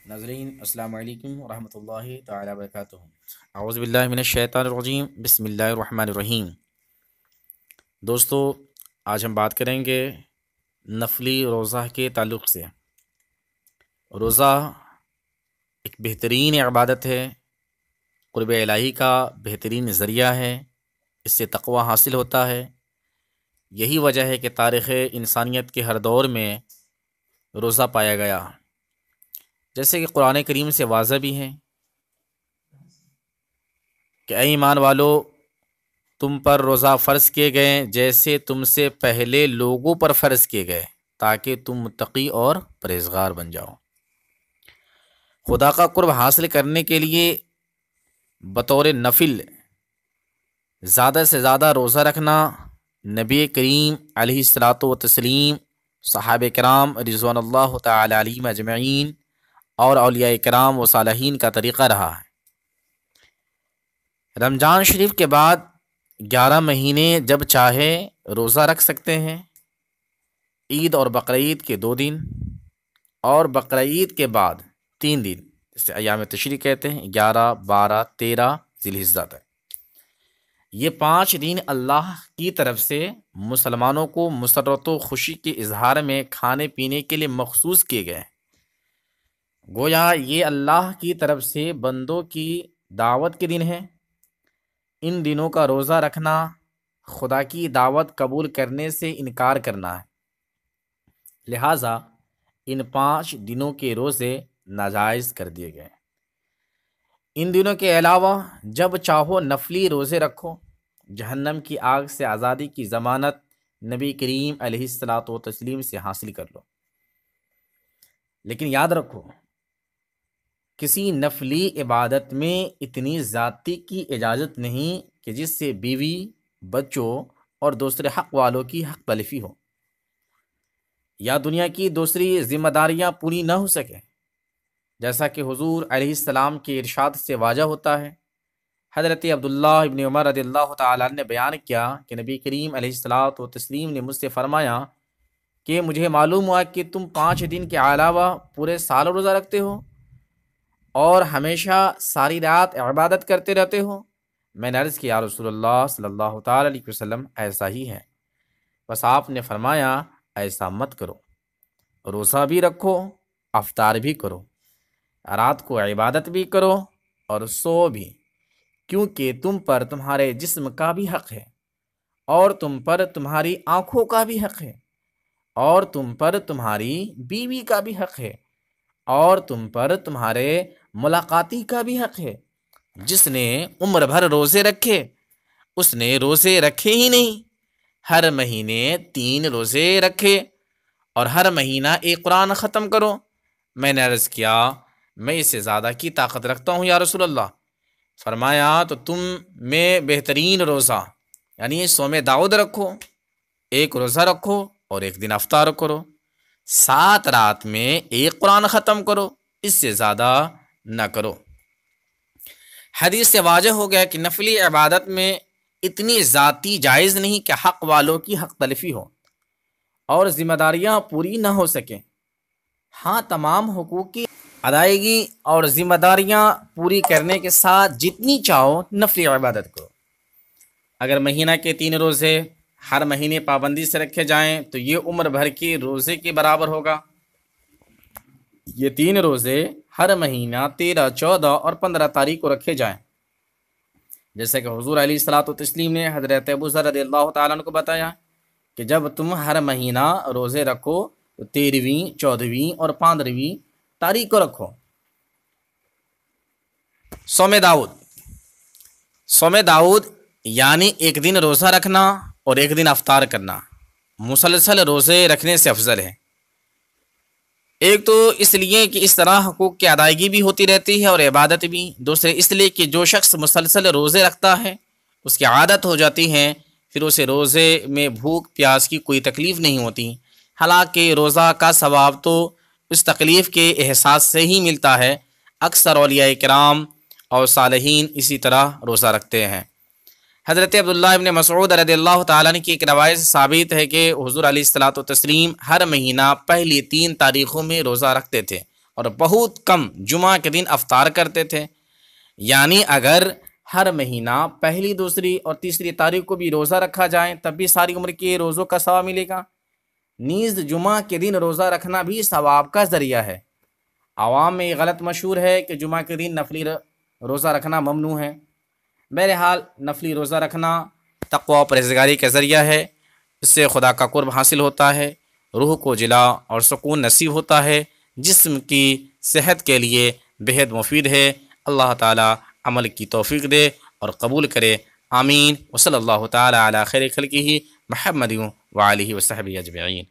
ناظرین السلام علیکم ورحمۃ اللہ تعالی وبرکاتہ۔ اعوذ باللہ من الشیطان الرجیم، بسم اللہ الرحمن الرحیم۔ دوستو، آج ہم بات کریں گے نفلی روزہ کے تعلق سے۔ روزہ ایک بہترین عبادت ہے، قرب الہی کا بہترین ذریعہ ہے، اس سے تقوی حاصل ہوتا ہے۔ یہی وجہ ہے کہ تاریخ انسانیت کے ہر دور میں روزہ پایا گیا، جیسے کہ قرآن کریم سے واضح بھی ہے کہ اے ایمان والو، تم پر روزہ فرض کیے گئے جیسے تم سے پہلے لوگوں پر فرض کیے گئے، تاکہ تم متقی اور پرہیزگار بن جاؤ۔ خدا کا قرب حاصل کرنے کے لیے بطور نفل زیادہ سے زیادہ روزہ رکھنا نبی کریم علیہ الصلاۃ والتسلیم، صحابہ کرام رضوان اللہ تعالی علیہم اجمعین اور اولیاء کرام و صالحین کا طریقہ رہا ہے۔ رمضان شریف کے بعد 11 مہینے جب چاہے روزہ رکھ سکتے ہیں۔ عید اور بقرعید کے 2 دن اور بقرعید کے بعد 3 دن، جسے ایام تشریق کہتے ہیں، 11، 12، 13 ذی الحجہ تک۔ یہ 5 دن اللہ کی طرف سے مسلمانوں کو مسرت و خوشی کے اظہار میں کھانے پینے کے لیے مخصوص کیے گئے ہیں۔ گویا یہ اللہ کی طرف سے بندوں کی دعوت کے دن ہے۔ ان دنوں کا روزہ رکھنا خدا کی دعوت قبول کرنے سے انکار کرنا ہے، لہٰذا ان 5 دنوں کے روزے ناجائز کر دیے گئے۔ ان دنوں کے علاوہ جب چاہو نفلی روزے رکھو، جہنم کی آگ سے آزادی کی ضمانت نبی کریم علیہ الصلاۃ والتسلیم سے حاصل کر لو۔ لیکن یاد رکھو، کسی نفلی عبادت میں اتنی زیادتی کی اجازت نہیں کہ جس سے بیوی، بچوں اور دوسرے حق والوں کی حق تلفی ہو، یا دنیا کی دوسری ذمہ داریاں پوری نہ ہو سکیں، جیسا کہ حضور علیہ السلام کے ارشاد سے واضح ہوتا ہے۔ حضرت عبداللہ ابن عمر رضی اللہ تعالیٰ عنہ نے بیان کیا کہ نبی کریم علیہ الصلاۃ والتسلیم نے مجھ سے فرمایا کہ مجھے معلوم ہوا کہ تم 5 دن کے علاوہ پورے سال روزہ رکھتے ہو اور ہمیشہ ساری رات عبادت کرتے رہتے ہو۔ میں نے عرض کیا یا رسول اللہ صلی اللہ تعالیٰ علیہ وسلم، ایسا ہی ہے۔ بس آپ نے فرمایا ایسا مت کرو، روزہ بھی رکھو، افطار بھی کرو، رات کو عبادت بھی کرو اور سو بھی، کیونکہ تم پر تمہارے جسم کا بھی حق ہے، اور تم پر تمہاری آنکھوں کا بھی حق ہے، اور تم پر تمہاری بیوی کا بھی حق ہے، اور تم پر تمہارے ملاقاتی کا بھی حق ہے۔ جس نے عمر بھر روزے رکھے اس نے روزے رکھے ہی نہیں، ہر مہینے 3 روزے رکھے اور ہر مہینہ ایک قرآن ختم کرو۔ میں نے عرض کیا میں اس سے زیادہ کی طاقت رکھتا ہوں یا رسول اللہ۔ فرمایا تو تم میں بہترین روزہ یعنی صوم داؤد رکھو، 1 روزہ رکھو اور 1 دن افطار کرو، 7 رات میں 1 قرآن ختم کرو، اس سے زیادہ نہ کرو۔ حدیث سے واضح ہو گیا کہ نفلی عبادت میں اتنی ذاتی جائز نہیں کہ حق والوں کی حق تلفی ہو اور ذمہ داریاں پوری نہ ہو سکیں۔ ہاں، تمام حقوق کی ادائیگی اور ذمہ داریاں پوری کرنے کے ساتھ جتنی چاہو نفلی عبادت کرو۔ اگر مہینہ کے 3 روزے ہر مہینے پابندی سے رکھے جائیں تو یہ عمر بھر کے روزے کے برابر ہوگا۔ یہ 3 روزے ہر مہینہ 13، 14 اور 15 تاریخ کو رکھے جائیں، جیسے کہ حضور علیہ الصلاۃ والتسلیم نے حضرت ابو ذر رضی اللہ تعالیٰ عنہ کو بتایا کہ جب تم ہر مہینہ روزے رکھو تو 13ویں، 14ویں اور 15ویں تاریخ کو رکھو۔ صوم داؤد یعنی 1 دن روزہ رکھنا اور 1 دن افطار کرنا مسلسل روزے رکھنے سے افضل ہے۔ ایک تو اس لیے کہ اس طرح حقوق کی ادائیگی بھی ہوتی رہتی ہے اور عبادت بھی، دوسرے اس لیے کہ جو شخص مسلسل روزے رکھتا ہے اس کی عادت ہو جاتی ہے، پھر اسے روزے میں بھوک پیاس کی کوئی تکلیف نہیں ہوتی۔ حالانکہ روزہ کا ثواب تو اس تکلیف کے احساس سے ہی ملتا ہے۔ اکثر اولیاء کرام اور صالحین اسی طرح روزہ رکھتے ہیں۔ حضرت عبداللہ ابن مسعود رضی اللہ تعالیٰ عنہ کی ایک روایت سے ثابت ہے کہ حضور علیہ الصلاۃ والتسلیم ہر مہینہ پہلی 3 تاریخوں میں روزہ رکھتے تھے اور بہت کم جمعہ کے دن افطار کرتے تھے۔ یعنی اگر ہر مہینہ پہلی، دوسری اور تیسری تاریخ کو بھی روزہ رکھا جائے تب بھی ساری عمر کے روزوں کا ثواب ملے گا۔ نیز جمعہ کے دن روزہ رکھنا بھی ثواب کا ذریعہ ہے۔ عوام میں یہ غلط مشہور ہے کہ جمعہ کے دن نفلی روزہ رکھنا ممنوع ہے۔ بہرحال نفلی روزہ رکھنا تقوی و پرہیزگاری کا ذریعہ ہے، اس سے خدا کا قرب حاصل ہوتا ہے، روح کو جلا اور سکون نصیب ہوتا ہے، جسم کی صحت کے لیے بہت مفید ہے۔ اللہ تعالی عمل کی توفیق دے اور قبول کرے، آمین۔ وصلی اللہ تعالی علی خیر خلقہ محمد وآلہ وصحبہ اجمعین۔